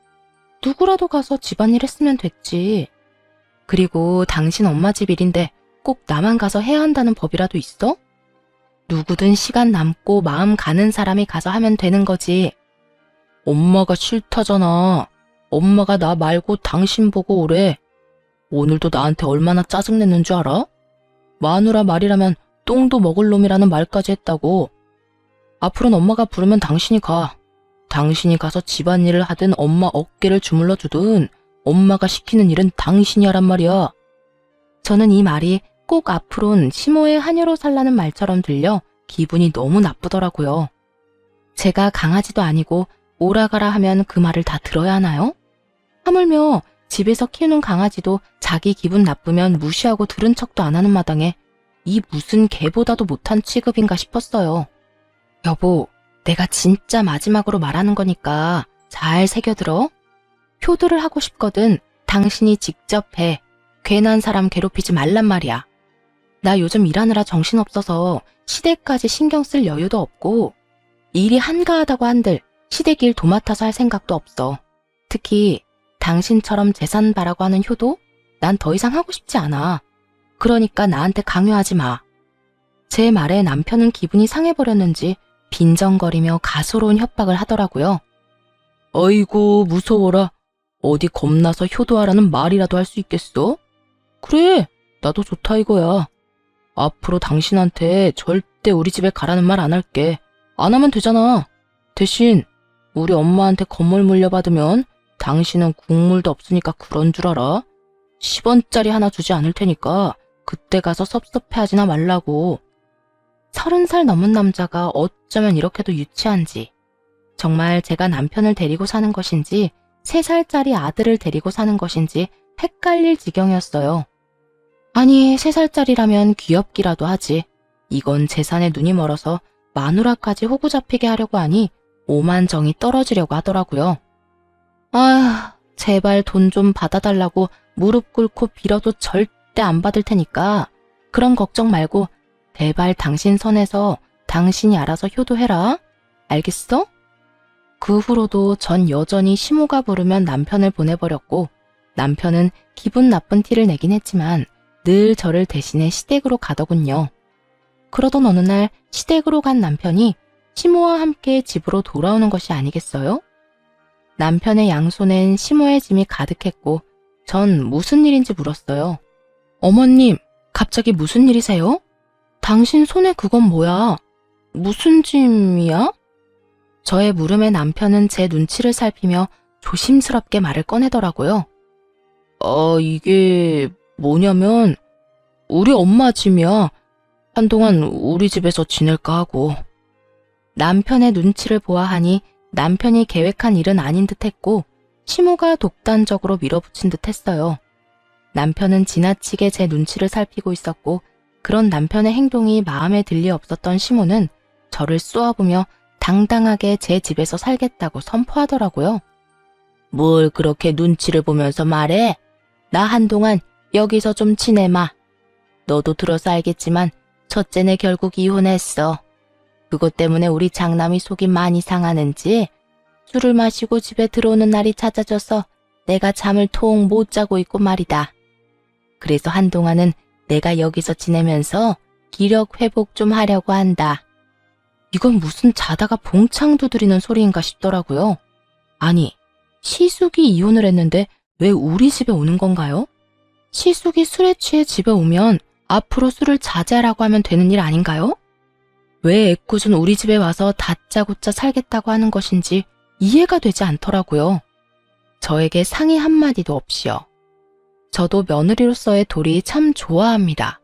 누구라도 가서 집안일 했으면 됐지. 그리고 당신 엄마 집 일인데 꼭 나만 가서 해야 한다는 법이라도 있어? 누구든 시간 남고 마음 가는 사람이 가서 하면 되는 거지. 엄마가 싫다잖아. 엄마가 나 말고 당신 보고 오래. 오늘도 나한테 얼마나 짜증냈는 줄 알아? 마누라 말이라면 똥도 먹을 놈이라는 말까지 했다고. 앞으로는 엄마가 부르면 당신이 가. 당신이 가서 집안일을 하든 엄마 어깨를 주물러 주든 엄마가 시키는 일은 당신이 하란 말이야. 저는 이 말이 꼭 앞으론 시모의 하녀로 살라는 말처럼 들려 기분이 너무 나쁘더라고요. 제가 강아지도 아니고 오라가라 하면 그 말을 다 들어야 하나요? 하물며 집에서 키우는 강아지도 자기 기분 나쁘면 무시하고 들은 척도 안 하는 마당에 이 무슨 개보다도 못한 취급인가 싶었어요. 여보, 내가 진짜 마지막으로 말하는 거니까 잘 새겨들어. 효도를 하고 싶거든 당신이 직접 해. 괜한 사람 괴롭히지 말란 말이야. 나 요즘 일하느라 정신없어서 시댁까지 신경 쓸 여유도 없고 일이 한가하다고 한들 시댁 일 도맡아서 할 생각도 없어. 특히 당신처럼 재산 바라고 하는 효도? 난 더 이상 하고 싶지 않아. 그러니까 나한테 강요하지 마. 제 말에 남편은 기분이 상해버렸는지 빈정거리며 가소로운 협박을 하더라고요. 아이고 무서워라. 어디 겁나서 효도하라는 말이라도 할 수 있겠어? 그래, 나도 좋다 이거야. 앞으로 당신한테 절대 우리 집에 가라는 말 안 할게. 안 하면 되잖아. 대신 우리 엄마한테 건물 물려받으면 당신은 국물도 없으니까 그런 줄 알아? 10원짜리 하나 주지 않을 테니까 그때 가서 섭섭해하지나 말라고. 30살 넘은 남자가 어쩌면 이렇게도 유치한지. 정말 제가 남편을 데리고 사는 것인지 3살짜리 아들을 데리고 사는 것인지 헷갈릴 지경이었어요. 아니 3살짜리라면 귀엽기라도 하지. 이건 재산에 눈이 멀어서 마누라까지 호구 잡히게 하려고 하니 오만정이 떨어지려고 하더라고요. 아휴, 제발 돈 좀 받아달라고 무릎 꿇고 빌어도 절대 안 받을 테니까 그런 걱정 말고 제발 당신 선에서 당신이 알아서 효도해라. 알겠어? 그 후로도 전 여전히 시모가 부르면 남편을 보내버렸고 남편은 기분 나쁜 티를 내긴 했지만 늘 저를 대신해 시댁으로 가더군요. 그러던 어느 날 시댁으로 간 남편이 시모와 함께 집으로 돌아오는 것이 아니겠어요? 남편의 양손엔 시모의 짐이 가득했고 전 무슨 일인지 물었어요. 어머님, 갑자기 무슨 일이세요? 당신 손에 그건 뭐야? 무슨 짐이야? 저의 물음에 남편은 제 눈치를 살피며 조심스럽게 말을 꺼내더라고요. 이게 뭐냐면 우리 엄마 짐이야. 한동안 우리 집에서 지낼까 하고. 남편의 눈치를 보아하니 남편이 계획한 일은 아닌 듯 했고 시모가 독단적으로 밀어붙인 듯 했어요. 남편은 지나치게 제 눈치를 살피고 있었고 그런 남편의 행동이 마음에 들 리 없었던 시모는 저를 쏘아보며 당당하게 제 집에서 살겠다고 선포하더라고요. 뭘 그렇게 눈치를 보면서 말해? 나 한동안 여기서 좀 지내마. 너도 들어서 알겠지만 첫째네 결국 이혼했어. 그것 때문에 우리 장남이 속이 많이 상하는지 술을 마시고 집에 들어오는 날이 잦아져서 내가 잠을 통 못 자고 있고 말이다. 그래서 한동안은 내가 여기서 지내면서 기력 회복 좀 하려고 한다. 이건 무슨 자다가 봉창 두드리는 소리인가 싶더라고요. 아니, 시숙이 이혼을 했는데 왜 우리 집에 오는 건가요? 시숙이 술에 취해 집에 오면 앞으로 술을 자제하라고 하면 되는 일 아닌가요? 왜 애꿎은 우리 집에 와서 다짜고짜 살겠다고 하는 것인지 이해가 되지 않더라고요. 저에게 상의 한마디도 없이요. 저도 며느리로서의 도리 참 좋아합니다.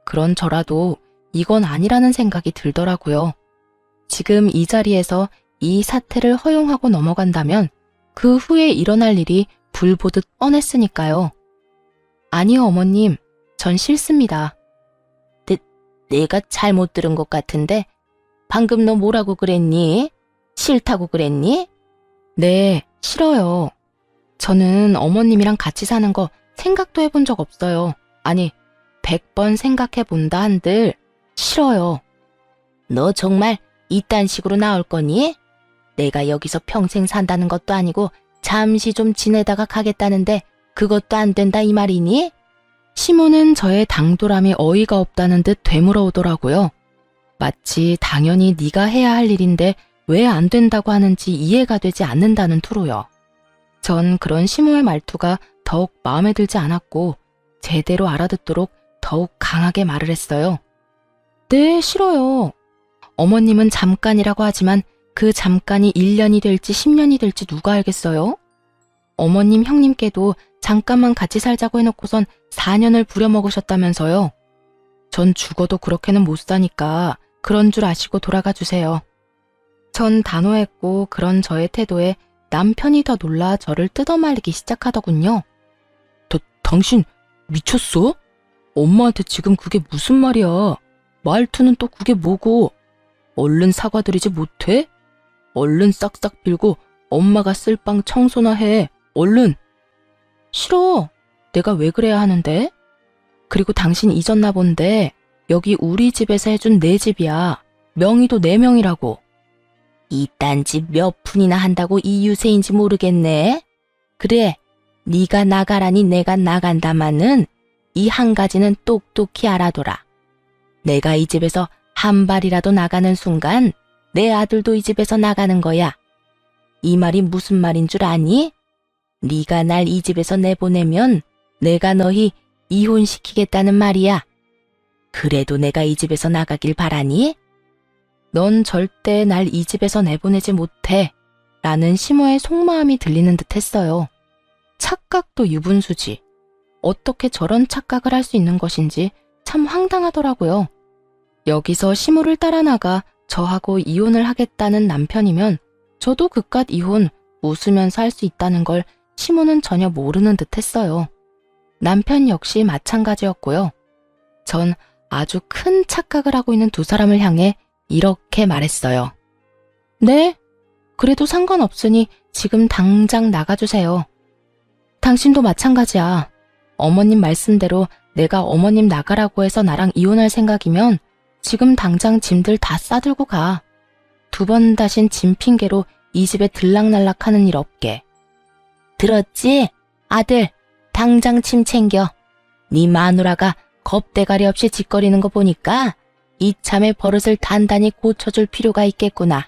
그런 저라도 이건 아니라는 생각이 들더라고요. 지금 이 자리에서 이 사태를 허용하고 넘어간다면 그 후에 일어날 일이 불보듯 뻔했으니까요. 아니요, 어머님. 전 싫습니다. 내가 잘못 들은 것 같은데 방금 너 뭐라고 그랬니? 싫다고 그랬니? 네, 싫어요. 저는 어머님이랑 같이 사는 거 생각도 해본 적 없어요. 아니, 100번 생각해본다 한들 싫어요. 너 정말 이딴 식으로 나올 거니? 내가 여기서 평생 산다는 것도 아니고 잠시 좀 지내다가 가겠다는데 그것도 안 된다 이 말이니? 시모는 저의 당돌함이 어이가 없다는 듯 되물어오더라고요. 마치 당연히 네가 해야 할 일인데 왜 안 된다고 하는지 이해가 되지 않는다는 투로요. 전 그런 시모의 말투가 더욱 마음에 들지 않았고 제대로 알아듣도록 더욱 강하게 말을 했어요. 네, 싫어요. 어머님은 잠깐이라고 하지만 그 잠깐이 1년이 될지 10년이 될지 누가 알겠어요? 어머님 형님께도 잠깐만 같이 살자고 해놓고선 4년을 부려먹으셨다면서요. 전 죽어도 그렇게는 못 사니까 그런 줄 아시고 돌아가 주세요. 전 단호했고 그런 저의 태도에 남편이 더 놀라 저를 뜯어말리기 시작하더군요. 당신 미쳤어? 엄마한테 지금 그게 무슨 말이야? 말투는 또 그게 뭐고? 얼른 사과드리지 못해? 얼른 싹싹 빌고 엄마가 쓸 빵 청소나 해. 얼른. 싫어. 내가 왜 그래야 하는데? 그리고 당신 잊었나 본데 여기 우리 집에서 해준 내 집이야. 명의도 내 명이라고. 이딴 집 몇 푼이나 한다고 이 유세인지 모르겠네. 그래, 네가 나가라니 내가 나간다마는 이 한 가지는 똑똑히 알아둬라. 내가 이 집에서 한 발이라도 나가는 순간 내 아들도 이 집에서 나가는 거야. 이 말이 무슨 말인 줄 아니? 네가 날 이 집에서 내보내면 내가 너희 이혼시키겠다는 말이야. 그래도 내가 이 집에서 나가길 바라니? 넌 절대 날 이 집에서 내보내지 못해. 라는 시모의 속마음이 들리는 듯 했어요. 착각도 유분수지. 어떻게 저런 착각을 할 수 있는 것인지 참 황당하더라고요. 여기서 시모를 따라 나가 저하고 이혼을 하겠다는 남편이면 저도 그깟 이혼 웃으면서 할 수 있다는 걸 시모는 전혀 모르는 듯 했어요. 남편 역시 마찬가지였고요. 전 아주 큰 착각을 하고 있는 두 사람을 향해 이렇게 말했어요. 네? 그래도 상관없으니 지금 당장 나가주세요. 당신도 마찬가지야. 어머님 말씀대로 내가 어머님 나가라고 해서 나랑 이혼할 생각이면 지금 당장 짐들 다 싸들고 가. 2번 다신 짐 핑계로 이 집에 들락날락하는 일 없게. 들었지? 아들, 당장 짐 챙겨. 네 마누라가 겁대가리 없이 짓거리는 거 보니까 이참에 버릇을 단단히 고쳐줄 필요가 있겠구나.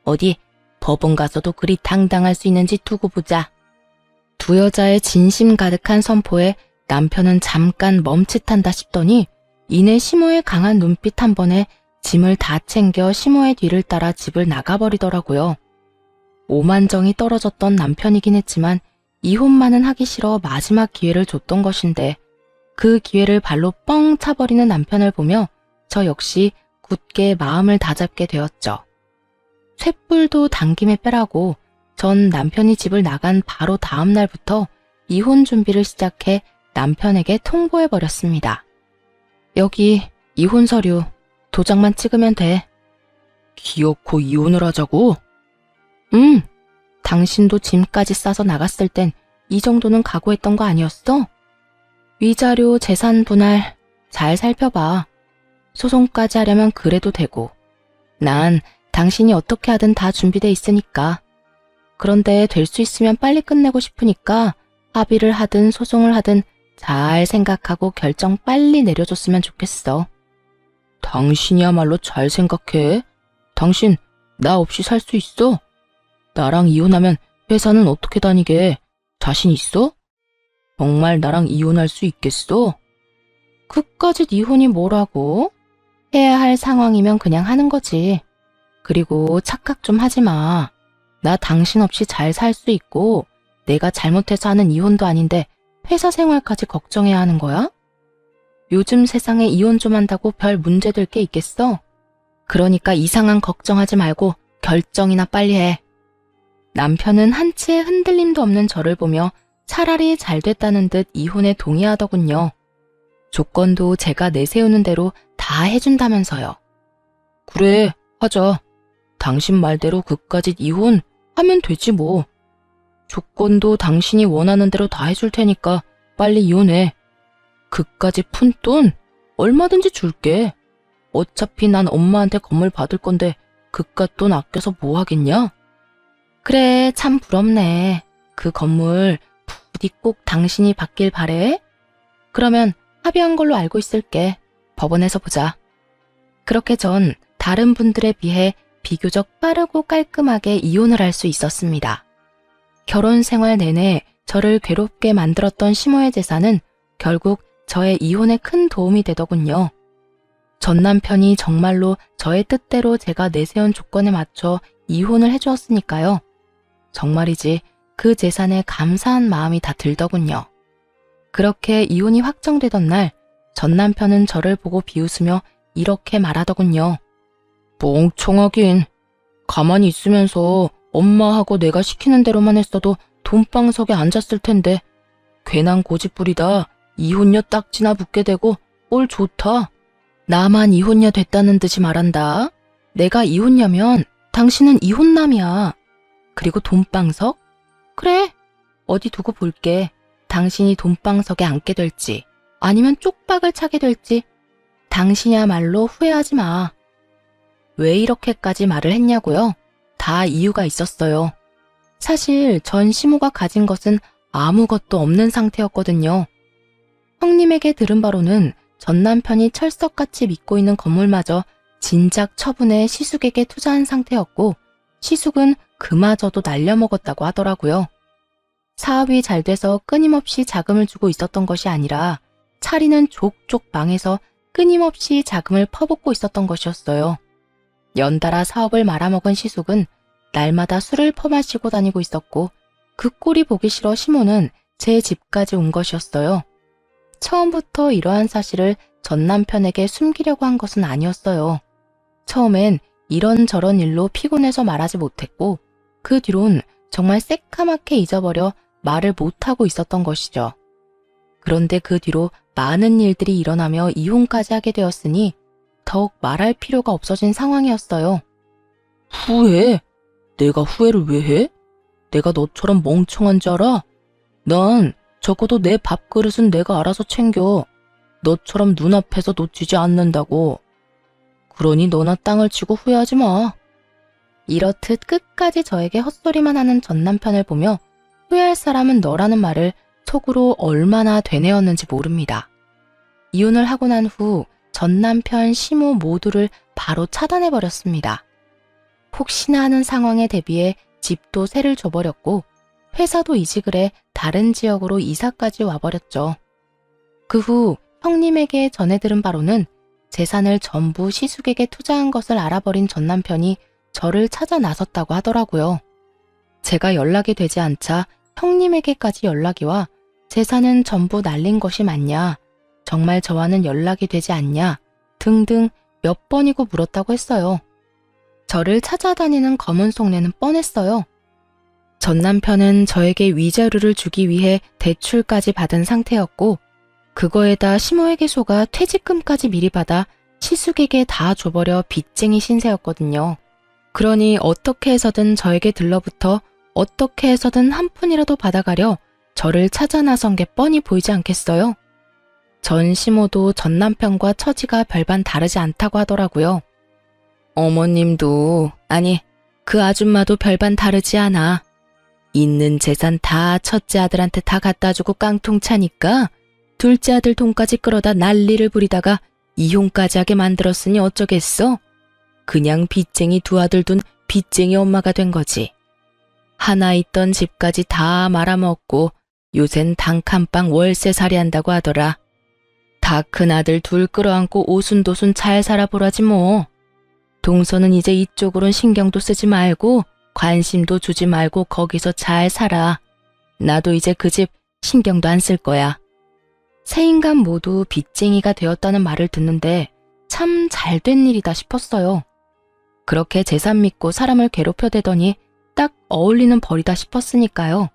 어디 법원 가서도 그리 당당할 수 있는지 두고 보자. 두 여자의 진심 가득한 선포에 남편은 잠깐 멈칫한다 싶더니 이내 시모의 강한 눈빛 한 번에 짐을 다 챙겨 시모의 뒤를 따라 집을 나가버리더라고요. 오만정이 떨어졌던 남편이긴 했지만 이혼만은 하기 싫어 마지막 기회를 줬던 것인데 그 기회를 발로 뻥 차버리는 남편을 보며 저 역시 굳게 마음을 다잡게 되었죠. 쇳불도 당김에 빼라고 전 남편이 집을 나간 바로 다음 날부터 이혼 준비를 시작해 남편에게 통보해버렸습니다. 여기 이혼 서류 도장만 찍으면 돼. 기어코 이혼을 하자고? 당신도 짐까지 싸서 나갔을 땐 이 정도는 각오했던 거 아니었어? 위자료, 재산 분할 잘 살펴봐. 소송까지 하려면 그래도 되고. 난 당신이 어떻게 하든 다 준비돼 있으니까. 그런데 될 수 있으면 빨리 끝내고 싶으니까 합의를 하든 소송을 하든 잘 생각하고 결정 빨리 내려줬으면 좋겠어. 당신이야말로 잘 생각해. 당신 나 없이 살 수 있어? 나랑 이혼하면 회사는 어떻게 다니게? 자신 있어? 정말 나랑 이혼할 수 있겠어? 그까짓 이혼이 뭐라고? 해야 할 상황이면 그냥 하는 거지. 그리고 착각 좀 하지 마. 나 당신 없이 잘 살 수 있고 내가 잘못해서 하는 이혼도 아닌데 회사 생활까지 걱정해야 하는 거야? 요즘 세상에 이혼 좀 한다고 별 문제될 게 있겠어? 그러니까 이상한 걱정하지 말고 결정이나 빨리 해. 남편은 한치의 흔들림도 없는 저를 보며 차라리 잘 됐다는 듯 이혼에 동의하더군요. 조건도 제가 내세우는 대로 다 해준다면서요. 그래, 하자. 당신 말대로 그까짓 이혼 하면 되지 뭐. 조건도 당신이 원하는 대로 다 해줄 테니까 빨리 이혼해. 그까지 푼돈 얼마든지 줄게. 어차피 난 엄마한테 건물 받을 건데 그깟 돈 아껴서 뭐 하겠냐? 그래, 참 부럽네. 그 건물 부디 꼭 당신이 받길 바래. 그러면 합의한 걸로 알고 있을게. 법원에서 보자. 그렇게 전 다른 분들에 비해 비교적 빠르고 깔끔하게 이혼을 할 수 있었습니다. 결혼 생활 내내 저를 괴롭게 만들었던 시모의 재산은 결국 저의 이혼에 큰 도움이 되더군요. 전 남편이 정말로 저의 뜻대로 제가 내세운 조건에 맞춰 이혼을 해주었으니까요. 정말이지 그 재산에 감사한 마음이 다 들더군요. 그렇게 이혼이 확정되던 날, 전 남편은 저를 보고 비웃으며 이렇게 말하더군요. 멍청하긴. 가만히 있으면서 엄마하고 내가 시키는 대로만 했어도 돈방석에 앉았을 텐데 괜한 고집부리다 이혼녀 딱지나 붙게 되고 꼴 좋다. 나만 이혼녀 됐다는 듯이 말한다. 내가 이혼녀면 당신은 이혼남이야. 그리고 돈방석? 그래, 어디 두고 볼게. 당신이 돈방석에 앉게 될지 아니면 쪽박을 차게 될지 당신이야말로 후회하지 마. 왜 이렇게까지 말을 했냐고요? 다 이유가 있었어요. 사실 전 시모가 가진 것은 아무것도 없는 상태였거든요. 형님에게 들은 바로는 전 남편이 철석같이 믿고 있는 건물마저 진작 처분해 시숙에게 투자한 상태였고 시숙은 그마저도 날려먹었다고 하더라고요. 사업이 잘 돼서 끊임없이 자금을 주고 있었던 것이 아니라 차리는 족족 망해서 끊임없이 자금을 퍼붓고 있었던 것이었어요. 연달아 사업을 말아먹은 시숙은 날마다 술을 퍼마시고 다니고 있었고 그 꼴이 보기 싫어 시모는 제 집까지 온 것이었어요. 처음부터 이러한 사실을 전 남편에게 숨기려고 한 것은 아니었어요. 처음엔 이런저런 일로 피곤해서 말하지 못했고 그 뒤론 정말 새까맣게 잊어버려 말을 못하고 있었던 것이죠. 그런데 그 뒤로 많은 일들이 일어나며 이혼까지 하게 되었으니 더욱 말할 필요가 없어진 상황이었어요. 후회? 내가 후회를 왜 해? 내가 너처럼 멍청한 줄 알아? 난 적어도 내 밥그릇은 내가 알아서 챙겨. 너처럼 눈앞에서 놓치지 않는다고. 그러니 너나 땅을 치고 후회하지 마. 이렇듯 끝까지 저에게 헛소리만 하는 전 남편을 보며 후회할 사람은 너라는 말을 속으로 얼마나 되뇌었는지 모릅니다. 이혼을 하고 난 후 전 남편, 시모 모두를 바로 차단해버렸습니다. 혹시나 하는 상황에 대비해 집도 세를 줘버렸고 회사도 이직을 해 다른 지역으로 이사까지 와버렸죠. 그 후 형님에게 전해 들은 바로는 재산을 전부 시숙에게 투자한 것을 알아버린 전 남편이 저를 찾아 나섰다고 하더라고요. 제가 연락이 되지 않자 형님에게까지 연락이 와 재산은 전부 날린 것이 맞냐, 정말 저와는 연락이 되지 않냐 등등 몇 번이고 물었다고 했어요. 저를 찾아다니는 검은 속내는 뻔했어요. 전 남편은 저에게 위자료를 주기 위해 대출까지 받은 상태였고 그거에다 시모에게 속아 퇴직금까지 미리 받아 시숙에게 다 줘버려 빚쟁이 신세였거든요. 그러니 어떻게 해서든 저에게 들러붙어 어떻게 해서든 한 푼이라도 받아가려 저를 찾아 나선 게 뻔히 보이지 않겠어요? 전 시모도 전 남편과 처지가 별반 다르지 않다고 하더라고요. 어머님도, 아니, 그 아줌마도 별반 다르지 않아. 있는 재산 다 첫째 아들한테 다 갖다 주고 깡통 차니까 둘째 아들 돈까지 끌어다 난리를 부리다가 이혼까지 하게 만들었으니 어쩌겠어? 그냥 빚쟁이 두 아들 둔 빚쟁이 엄마가 된 거지. 하나 있던 집까지 다 말아먹고 요샌 단칸방 월세살이 한다고 하더라. 다 큰 아들 둘 끌어안고 오순도순 잘 살아보라지 뭐. 동서는 이제 이쪽으론 신경도 쓰지 말고 관심도 주지 말고 거기서 잘 살아. 나도 이제 그 집 신경도 안 쓸 거야. 세 인간 모두 빚쟁이가 되었다는 말을 듣는데 참 잘된 일이다 싶었어요. 그렇게 재산 믿고 사람을 괴롭혀대더니 딱 어울리는 벌이다 싶었으니까요.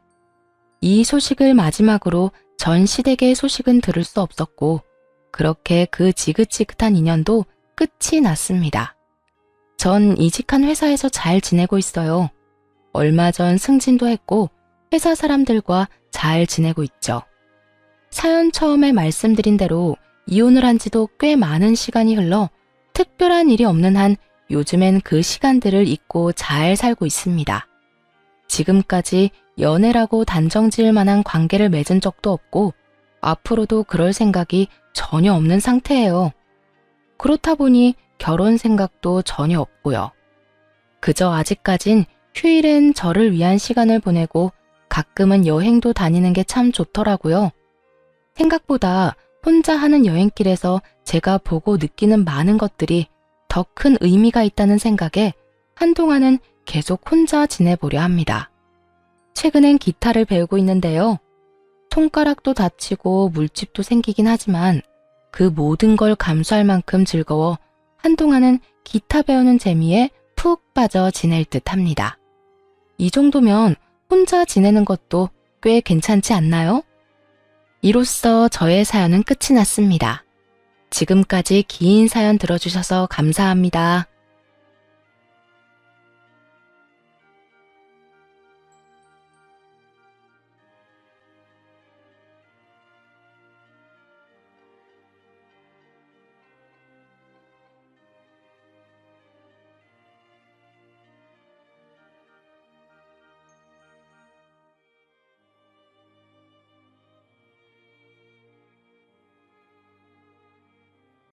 이 소식을 마지막으로 전 시댁의 소식은 들을 수 없었고 그렇게 그 지긋지긋한 인연도 끝이 났습니다. 전 이직한 회사에서 잘 지내고 있어요. 얼마 전 승진도 했고 회사 사람들과 잘 지내고 있죠. 사연 처음에 말씀드린 대로 이혼을 한 지도 꽤 많은 시간이 흘러 특별한 일이 없는 한 요즘엔 그 시간들을 잊고 잘 살고 있습니다. 지금까지 연애라고 단정 지을 만한 관계를 맺은 적도 없고 앞으로도 그럴 생각이 전혀 없는 상태예요. 그렇다 보니 결혼 생각도 전혀 없고요. 그저 아직까진 휴일엔 저를 위한 시간을 보내고 가끔은 여행도 다니는 게 참 좋더라고요. 생각보다 혼자 하는 여행길에서 제가 보고 느끼는 많은 것들이 더 큰 의미가 있다는 생각에 한동안은 계속 혼자 지내보려 합니다. 최근엔 기타를 배우고 있는데요. 손가락도 다치고 물집도 생기긴 하지만 그 모든 걸 감수할 만큼 즐거워 한동안은 기타 배우는 재미에 푹 빠져 지낼 듯 합니다. 이 정도면 혼자 지내는 것도 꽤 괜찮지 않나요? 이로써 저의 사연은 끝이 났습니다. 지금까지 긴 사연 들어주셔서 감사합니다.